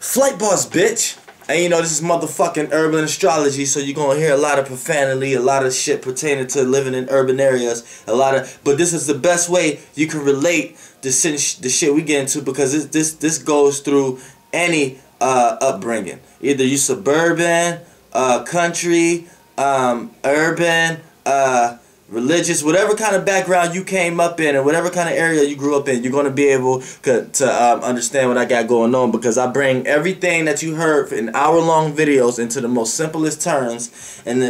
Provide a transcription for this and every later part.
Flightboss, bitch. And you know, this is motherfucking urban astrology, so you're gonna hear a lot of profanity, a lot of shit pertaining to living in urban areas, but this is the best way you can relate the shit we get into, because this goes through any upbringing. Either you suburban, country, urban, religious, whatever kind of background you came up in, and whatever kind of area you grew up in, you're going to be able to understand what I got going on, because I bring everything that you heard in hour-long videos into the most simplest terms, and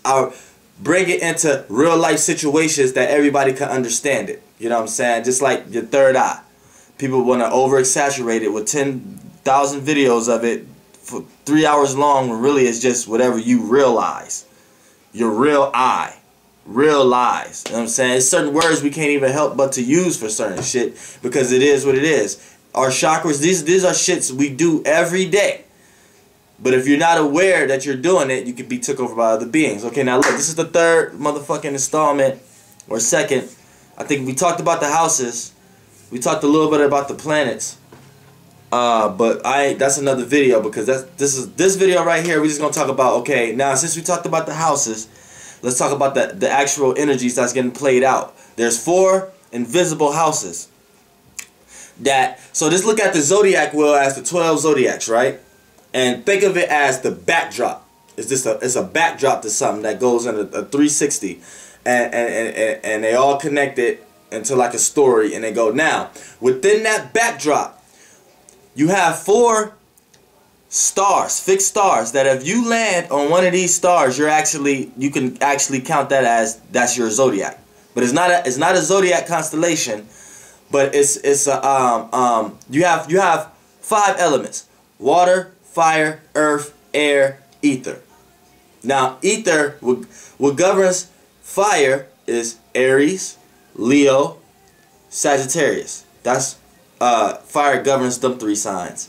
I'll bring it into real-life situations that everybody can understand it. You know what I'm saying? Just like your third eye. People want to over-exaggerate it with 10,000 videos of it for 3 hours long, when really it's just whatever you realize. Your real eye. Realize. You know what I'm saying? There's certain words we can't even help but to use for certain shit, because it is what it is. Our chakras, these are shits we do every day. But if you're not aware that you're doing it, you could be took over by other beings. Okay, now look, this is the third motherfucking installment, or second. I think we talked about the houses. We talked a little bit about the planets. But that's another video, because this video right here, we're just gonna talk about, okay, now since we talked about the houses, let's talk about the actual energies that's getting played out. There's 4 invisible houses. So just look at the zodiac wheel as the 12 zodiacs, right? And think of it as the backdrop. It's a backdrop to something that goes in a 360, and they all connected into like a story, and they go, now within that backdrop, you have 4 stars, fixed stars, that if you land on one of these stars, you can actually count that as that's your zodiac. But it's not a zodiac constellation, but you have 5 elements: water, fire, earth, air, ether. Now ether, what governs fire is Aries, Leo, Sagittarius. That's fire governs them 3 signs.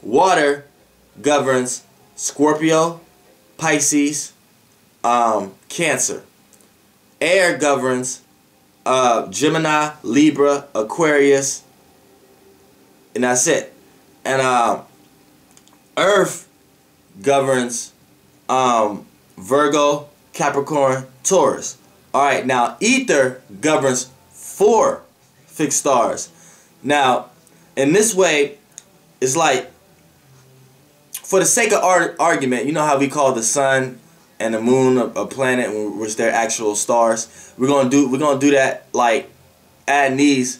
Water governs Scorpio, Pisces, Cancer. Air governs Gemini, Libra, Aquarius, and that's it. And Earth governs Virgo, Capricorn, Taurus. Alright, now ether governs 4 fixed stars. Now, in this way, it's like, for the sake of argument, you know how we call the sun and the moon a planet, which they're actual stars. We're gonna do that, like adding these.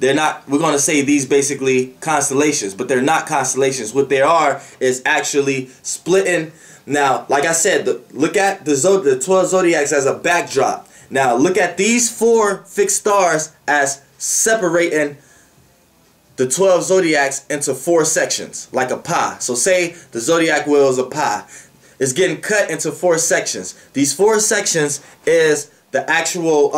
We're gonna say these basically constellations, but they're not constellations. What they are is actually splitting. Now, like I said, look at the 12 zodiacs as a backdrop. Now look at these 4 fixed stars as separating the 12 zodiacs into 4 sections, like a pie. So say the zodiac wheel is a pie. It's getting cut into 4 sections. These 4 sections is the actual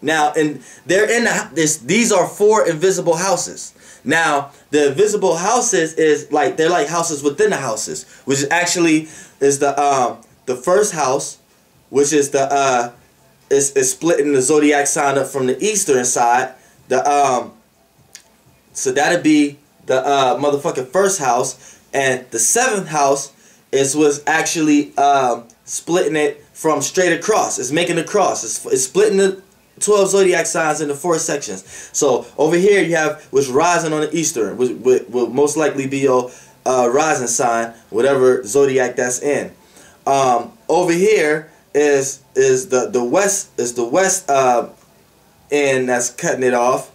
now, and these are 4 invisible houses. Now, the invisible houses they're like houses within the houses, which is the first house, which is is splitting the zodiac sign up from the eastern side. So that'd be the motherfucking first house, and the 7th house was actually splitting it from straight across. It's making a cross. It's splitting the 12 zodiac signs into 4 sections. So over here you have what's rising on the eastern, which will most likely be your rising sign, whatever zodiac that's in. Over here is the west end that's cutting it off.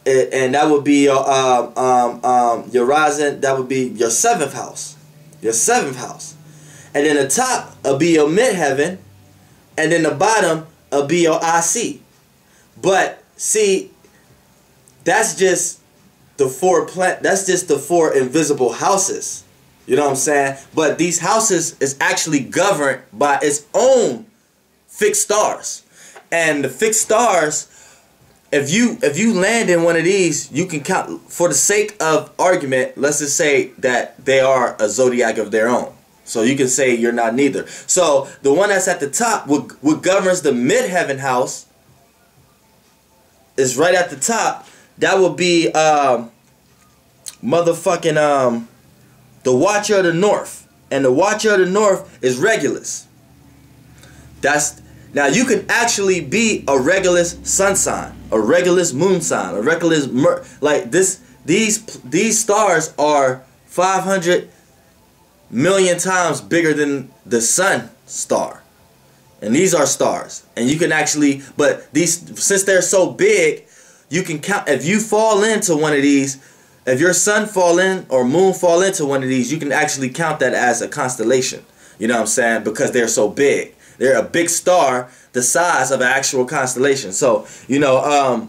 And that would be your rising. That would be your 7th house, and then the top will be your midheaven, and then the bottom will be your IC. But see, that's just the 4 invisible houses. You know what I'm saying? But these houses is actually governed by its own fixed stars, and the fixed stars, if you land in one of these, you can count, for the sake of argument, let's just say that they are a zodiac of their own. So you can say you're not neither. So the one that's at the top, what governs the midheaven house, is right at the top. That would be motherfucking the Watcher of the North, and the Watcher of the North is Regulus. Now you can actually be a Regulus sun sign, a Regulus moon sign, a Regulus like this. These stars are 500 million times bigger than the sun star, and these are stars. And you can actually, but these, since they're so big, you can count. If you fall into one of these, if your sun fall in or moon fall into one of these, you can actually count that as a constellation. You know what I'm saying? Because they're so big. They're a big star the size of an actual constellation. So, you know,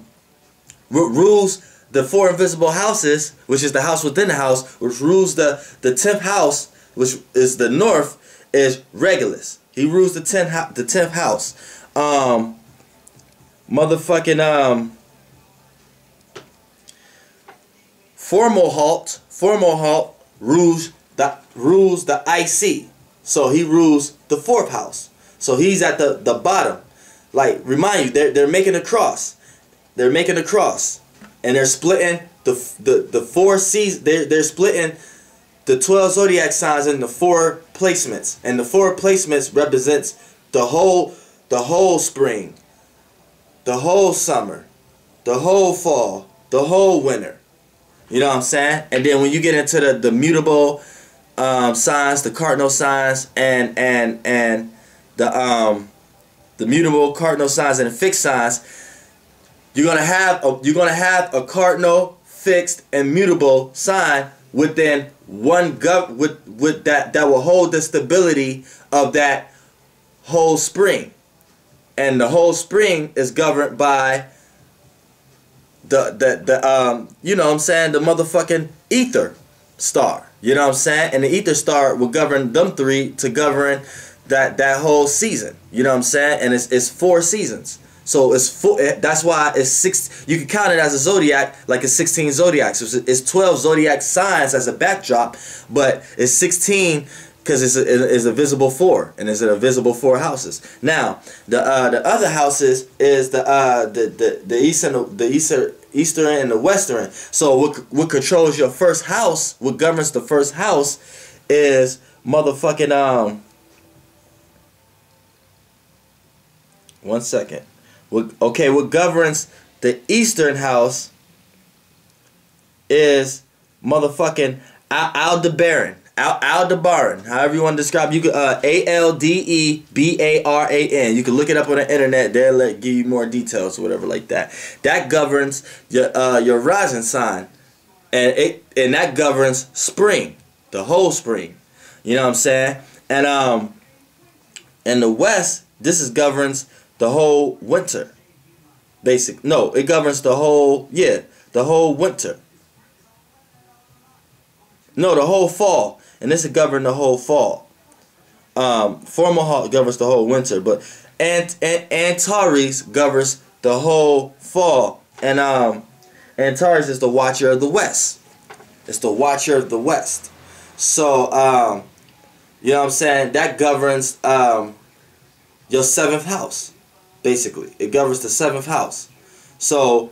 rules the 4 invisible houses, which is the house within the house, which rules the 10th house, which is the north, is Regulus. He rules the 10th house. Foremohalt rules the IC. So he rules the 4th house. So he's at the bottom. Like, remind you, they're making a cross. They're making a cross. And they're splitting the 4 seasons. They're splitting the 12 zodiac signs into 4 placements. And the 4 placements represents the whole spring, the whole summer, the whole fall, the whole winter. You know what I'm saying? And then when you get into the mutable signs, the cardinal signs, and the mutable cardinal signs and the fixed signs, you're gonna have a cardinal, fixed, and mutable sign within one with that will hold the stability of that whole spring. And the whole spring is governed by the you know what I'm saying, the motherfucking ether star. You know what I'm saying? And the ether star will govern them 3 to govern that whole season. You know what I'm saying? And it's 4 seasons. So it's 4. That's why it's 6. You can count it as a zodiac, like it's 16 zodiacs. It's 12 zodiac signs as a backdrop, but it's 16 because it's a visible 4, and it's a visible 4 houses. Now the other houses is the eastern and the western. So what controls your first house? What governs the first house is motherfucking one second. Okay, what governs the eastern house is motherfucking Aldebaran. Aldebaran, however you want to describe. You could Aldebaran. You can look it up on the internet. They'll give you more details or whatever like that. That governs your rising sign, and that governs spring, the whole spring. You know what I'm saying? And in the west, this governs the whole winter. It governs the whole winter. No, the whole fall. And this would govern the whole fall. Foremohalt governs the whole winter, but Antares governs the whole fall. And Antares is the Watcher of the West. It's the Watcher of the West. So you know what I'm saying? That governs your 7th house. Basically, it governs the 7th house. So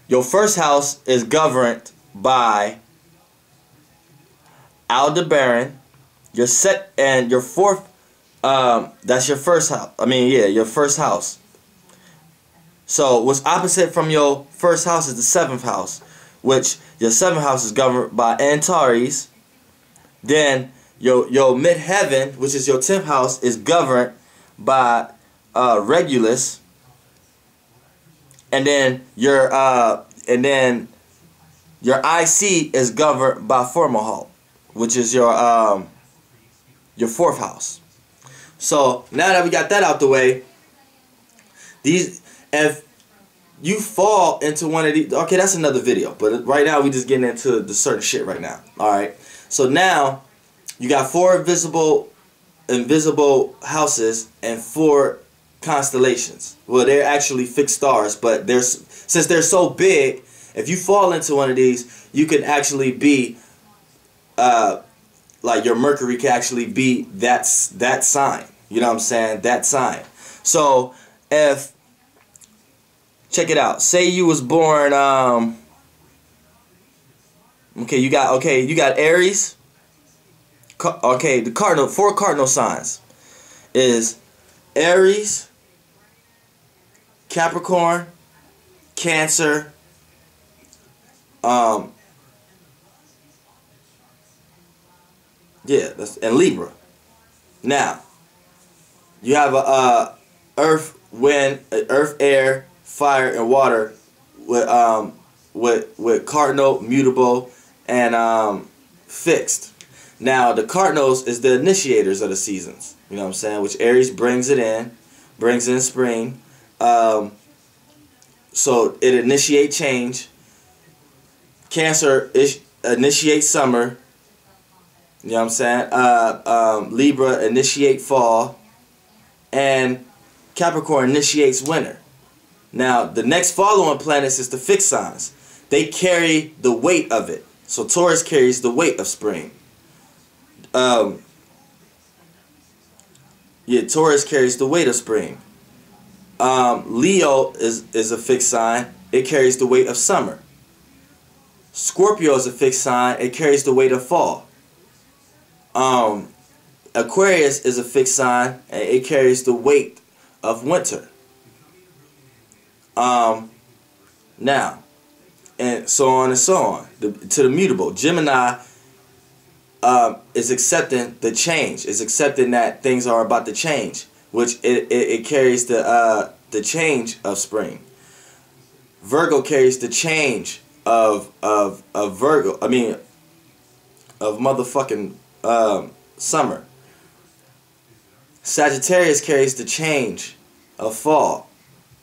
your first house is governed by Aldebaran. Your 4th, that's your first house. Your first house. So what's opposite from your first house is the 7th house, which your 7th house is governed by Antares. Then your midheaven, which is your 10th house, is governed by Regulus. And then your IC is governed by Foremohalt, which is your 4th house. So now that we got that out the way, if you fall into one of these, okay, that's another video. But right now we just getting into the certain shit right now. All right. So now you got 4 invisible houses and 4 constellations. Well, they're actually fixed stars, but since they're so big, if you fall into one of these, you can actually be like your Mercury can actually be that sign. You know what I'm saying? That sign. So if, check it out, say you was born Okay, you got Aries. Okay, the 4 cardinal signs is Aries, Capricorn, Cancer, and Libra. Now, you have a earth, wind, earth, air, fire, and water with cardinal, mutable, and fixed. Now, the cardinals is the initiators of the seasons. You know what I'm saying? Which Aries brings in spring. So it initiates change. Cancer initiates summer. You know what I'm saying? Libra initiate fall. And Capricorn initiates winter. Now, the next following planets is the fixed signs. They carry the weight of it. So Taurus carries the weight of spring. Taurus carries the weight of spring. Leo is a fixed sign. It carries the weight of summer. Scorpio is a fixed sign. It carries the weight of fall. Aquarius is a fixed sign, and it carries the weight of winter. Now, and so on and so on. To the mutable. Gemini is accepting the change. Is accepting that things are about to change, which it carries the change of spring. Virgo carries the change of Virgo. I mean, of motherfucking summer. Sagittarius carries the change of fall.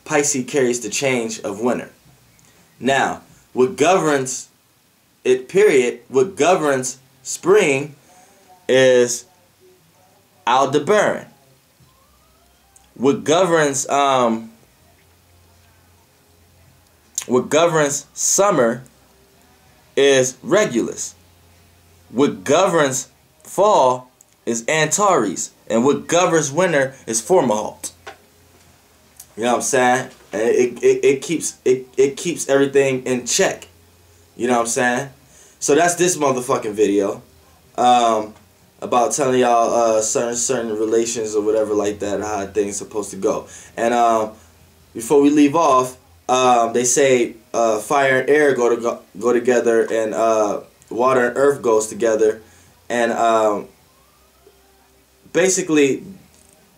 Pisces carries the change of winter. Now, what governs it, period, what governs spring is Aldebaran. What governs summer is Regulus. What governs fall is Antares. And what governs winter is Formahalt. You know what I'm saying? And it keeps everything in check. You know what I'm saying? So that's this motherfucking video. About telling y'all certain relations or whatever like that, how things supposed to go. And before we leave off, they say fire and air go together, and water and earth goes together, and basically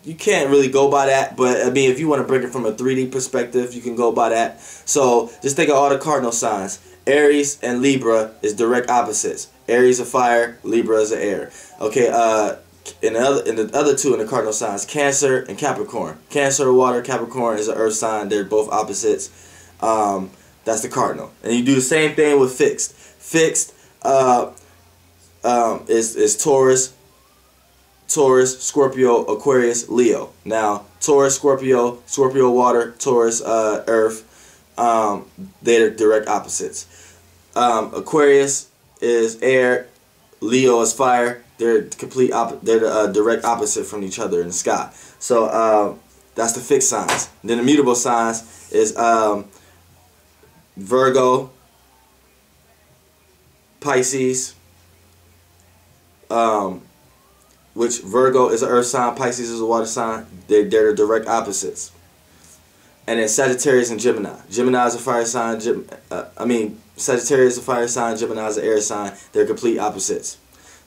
you can't really go by that, but I mean, if you want to bring it from a 3D perspective, you can go by that. So just think of all the cardinal signs. Aries and Libra is direct opposites. Aries is fire, Libra is air. Okay, in the other two in the cardinal signs, Cancer and Capricorn. Cancer water, Capricorn is an earth sign. They're both opposites. That's the cardinal. And you do the same thing with fixed. Fixed is Taurus, Scorpio, Aquarius, Leo. Now, Taurus, Scorpio water, Taurus earth, they're direct opposites. Aquarius is air, Leo is fire. They're the direct opposite from each other in the sky. So that's the fixed signs. Then the mutable signs is Virgo, Pisces, which Virgo is an earth sign, Pisces is a water sign. They're the direct opposites. And then Sagittarius and Gemini. Gemini is a fire sign. Sagittarius is a fire sign. Gemini is an air sign. They're complete opposites.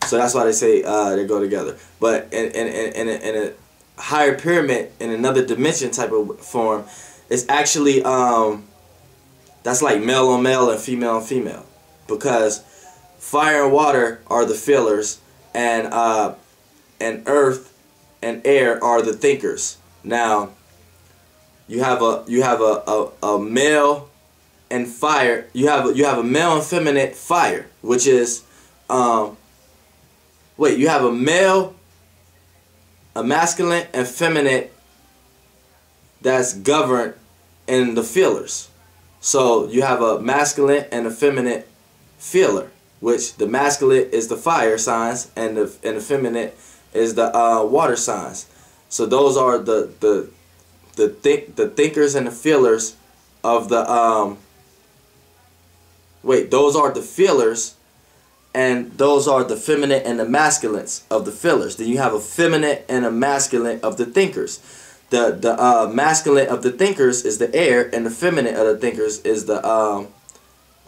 So that's why they say they go together. But in a higher pyramid, in another dimension type of form, it's actually that's like male on male and female on female, because fire and water are the feelers, and earth and air are the thinkers. Now, you have a male and fire. You have a male and feminine fire, which is you have a masculine and feminine that's governed in the feelers. So you have a masculine and a feminine feeler, which the masculine is the fire signs and the feminine is the water signs. So those are the thinkers and the feelers of the those are the feelers and those are the feminine and the masculines of the feelers. Then you have a feminine and a masculine of the thinkers. The masculine of the thinkers is the air, and the feminine of the thinkers is the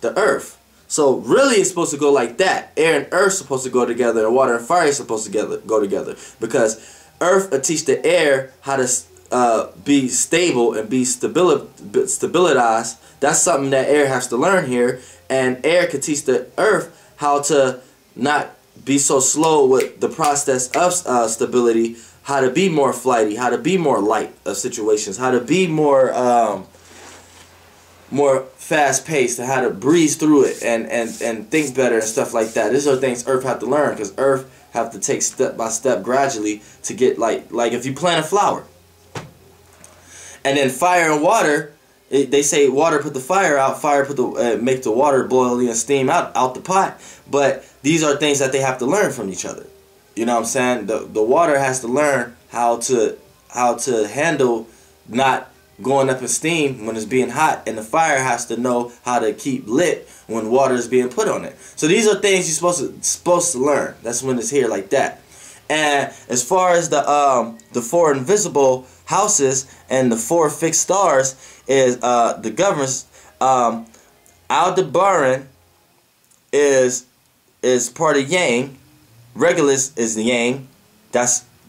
earth. So really it's supposed to go like that. Air and earth supposed to go together, and water and fire is supposed to go together. Because earth will teach the air how to be stable and be stabilized. That's something that air has to learn here. And air could teach the earth how to not be so slow with the process of stability, how to be more flighty, how to be more light of situations, how to be more fast-paced, and how to breeze through it and think better and stuff like that. These are things Earth have to learn, because Earth have to take step by step gradually to get like if you plant a flower. And then fire and water, they say water put the fire out, fire put the make the water boil and steam out the pot. But these are things that they have to learn from each other. You know what I'm saying? The water has to learn how to handle not going up in steam when it's being hot, and the fire has to know how to keep lit when water is being put on it. So these are things you're supposed to learn. That's when it's here like that. And as far as the four invisible houses and the four fixed stars is the governors. Aldebaran is part of Yang. Regulus is the Yang.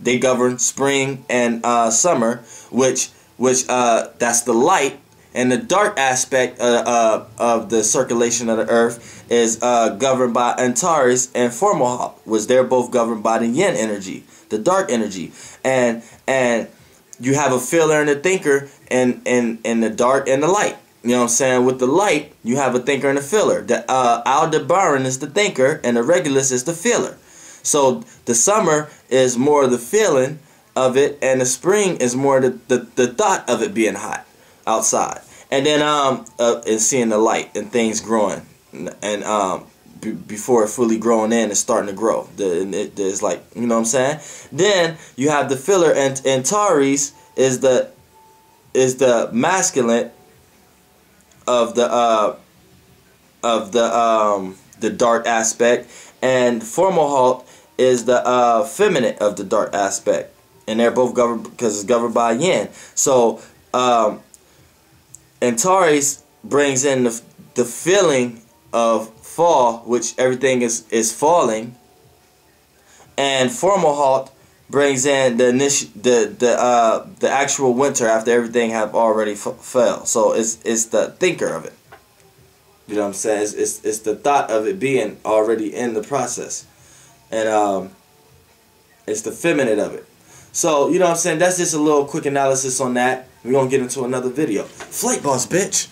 They govern spring and summer, which that's the light. And the dark aspect of the circulation of the earth is governed by Antares and Fomalhaut, which they're both governed by the yin energy, the dark energy. And you have a feeler and a thinker in the dark and the light. You know what I'm saying? With the light, you have a thinker and a feeler. The Aldebaran is the thinker, and the Regulus is the feeler. So the summer is more the feeling of it, and the spring is more the thought of it being hot outside. And then and seeing the light and things growing, and before it fully growing in and starting to grow. It's like, you know what I'm saying? Then you have the filler, and Antares is the masculine of the dark aspect, and Fomalhaut is the feminine of the dark aspect, and they're both governed because it's governed by yin. So Antares brings in the feeling of fall, which everything is falling, and Fomalhaut brings in the actual winter after everything have already fell. So it's the thinker of it. You know what I'm saying? It's the thought of it being already in the process, and it's the feminine of it. So you know what I'm saying? That's just a little quick analysis on that. We're gonna get into another video. Flightboss, bitch.